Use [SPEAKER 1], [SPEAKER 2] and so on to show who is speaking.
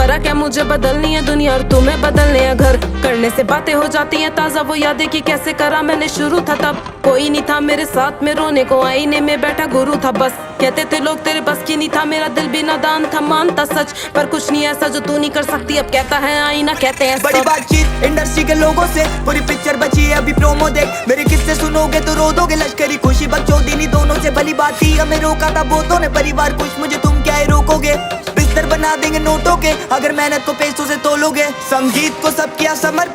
[SPEAKER 1] जरा क्या मुझे बदलनी है दुनिया और तुम्हें बदलने हैं घर। करने से बातें हो जाती हैं ताजा, वो यादें कि कैसे करा मैंने शुरू था तब। कोई नहीं था मेरे साथ में रोने को, आईने में बैठा गुरु था बस। कहते थे लोग तेरे बस की नहीं था, मेरा दिल भी नादान था, मानता सच पर कुछ नहीं ऐसा जो तू नहीं कर सकती। अब कहता है आईना, कहते हैं
[SPEAKER 2] बड़ी बातचीत इंडस्ट्री के लोगों से, पूरी पिक्चर बची है अभी प्रोमो देख। मेरे किस्से सुनोगे तो रो दोगे, लश्करी खुशी बकचोदी दोनों से भली बात थी। हमें रोका था बहुतों ने, परिवार कुछ मुझे तुम क्या रोकोगे। बिस्तर बना देंगे नोटों के अगर मेहनत को पैसों से तोलोगे। संगीत को सब किया समर्पित,